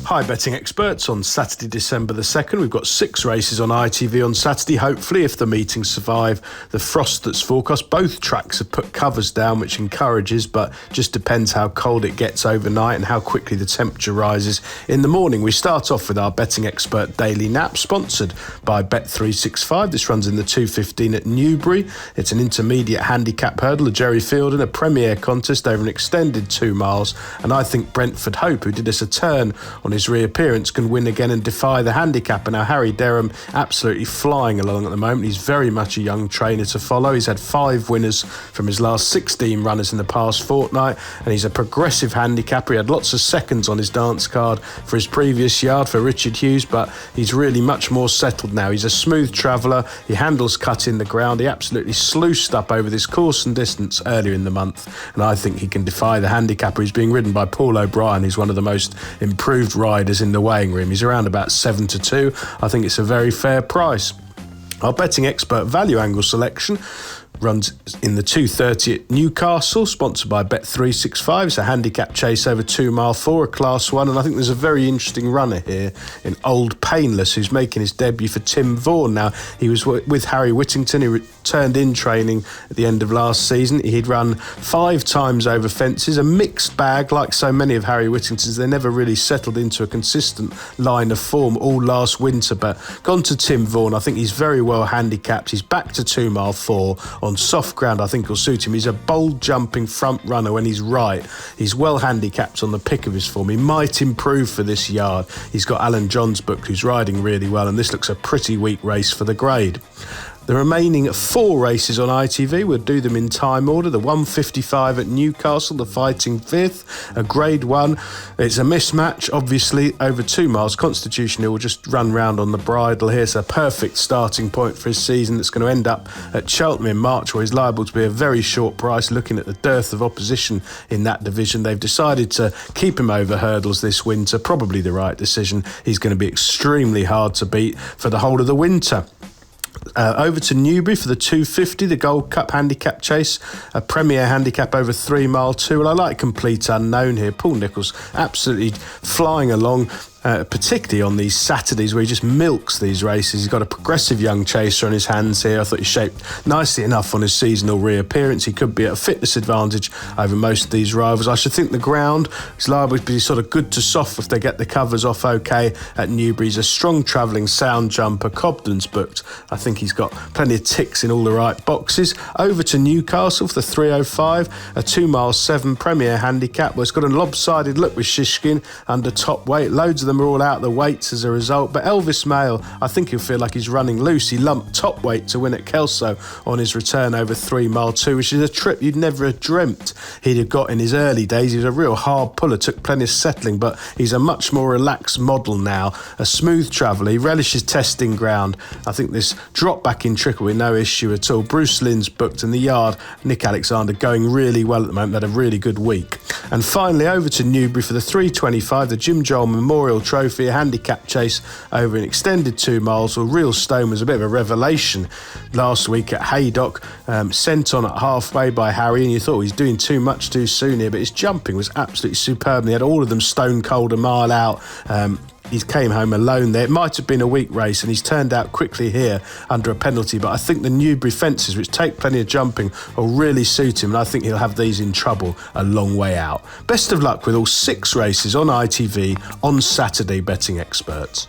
Hi betting experts, on Saturday December the 2nd we've got 6 races on ITV on Saturday. Hopefully, if the meetings survive the frost that's forecast. Both tracks have put covers down, which encourages, but just depends how cold it gets overnight and how quickly the temperature rises in the morning. We start off with our betting expert daily nap, sponsored by Bet365. This runs in the 2:15 at Newbury. It's an intermediate handicap hurdle, a Jerry Fielding, a premier contest over an extended 2 miles, and I think Brentford Hope, who did us a turn on his reappearance, can win again and defy the handicap. And now Harry Derham absolutely flying along at the moment. He's very much a young trainer to follow. He's had 5 winners from his last 16 runners in the past fortnight, and he's a progressive handicapper. He had lots of seconds on his dance card for his previous yard for Richard Hughes, but he's really much more settled now. He's a smooth traveller. He handles cut in the ground. He absolutely sluiced up over this course and distance earlier in the month, and I think he can defy the handicapper. He's being ridden by Paul O'Brien, who's one of the most improved riders in the weighing room. He's around about 7-2. I think it's a very fair price. Our betting expert value angle selection runs in the 2:30 at Newcastle, sponsored by Bet365. It's a handicap chase over 2 mile for a Class 1, and I think there's a very interesting runner here in Old Painless, who's making his debut for Tim Vaughan. Now, he was with Harry Whittington. He returned in training at the end of last season. He'd run 5 times over fences, a mixed bag like so many of Harry Whittington's. They never really settled into a consistent line of form all last winter, but gone to Tim Vaughan. I think he's very well handicapped. He's back to 2 mile 4 on soft ground. I think will suit him. He's a bold jumping front runner when he's right. He's well handicapped on the pick of his form. He might improve for this yard. He's got Alan Johns booked, who's riding really well, and this looks a pretty weak race for the grade. The remaining 4 races on ITV, we'll do them in time order. The 1:55 at Newcastle, the Fighting Fifth, a Grade 1. It's a mismatch, obviously, over 2 miles. Constitution Hill will just run round on the bridle here. It's a perfect starting point for his season. That's going to end up at Cheltenham in March, where he's liable to be a very short price. Looking at the dearth of opposition in that division, they've decided to keep him over hurdles this winter. Probably the right decision. He's going to be extremely hard to beat for the whole of the winter. Over to Newbury for the 2:50, the Gold Cup handicap chase, a premier handicap over 3 mile 2. Well, I like Complete Unknown here. Paul Nicholls absolutely flying along, particularly on these Saturdays where he just milks these races. He's got a progressive young chaser on his hands here. I thought he shaped nicely enough on his seasonal reappearance. He could be at a fitness advantage over most of these rivals. I should think the ground is liable to be sort of good to soft if they get the covers off okay at Newbury. He's a strong travelling sound jumper. Cobden's booked. I think he's got plenty of ticks in all the right boxes. Over to Newcastle for the 3:05, a 2 mile 7 premier handicap. Well, it's got a lopsided look with Shishkin under top weight. Loads of them are all out the weights as a result, but Elvis Mail, I think he'll feel like he's running loose. He lumped top weight to win at Kelso on his return over 3 mile 2, which is a trip you'd never have dreamt he'd have got in his early days. He was a real hard puller, took plenty of settling, but he's a much more relaxed model now, a smooth traveller. He relishes testing ground. I think this drop back in trickle with no issue at all. Bruce Lynn's booked, and the yard, Nick Alexander, going really well at the moment. Had a really good week. And finally, over to Newbury for the 3:25, the Jim Joel Memorial Trophy, a handicap chase over an extended 2 miles. Well, Real Stone was a bit of a revelation last week at Haydock, sent on at halfway by Harry, and you thought he was doing too much too soon here, but his jumping was absolutely superb. And he had all of them stone cold a mile out. He came home alone there. It might have been a weak race, and he's turned out quickly here under a penalty, but I think the Newbury fences, which take plenty of jumping, will really suit him, and I think he'll have these in trouble a long way out. Best of luck with all 6 races on ITV on Saturday, betting experts.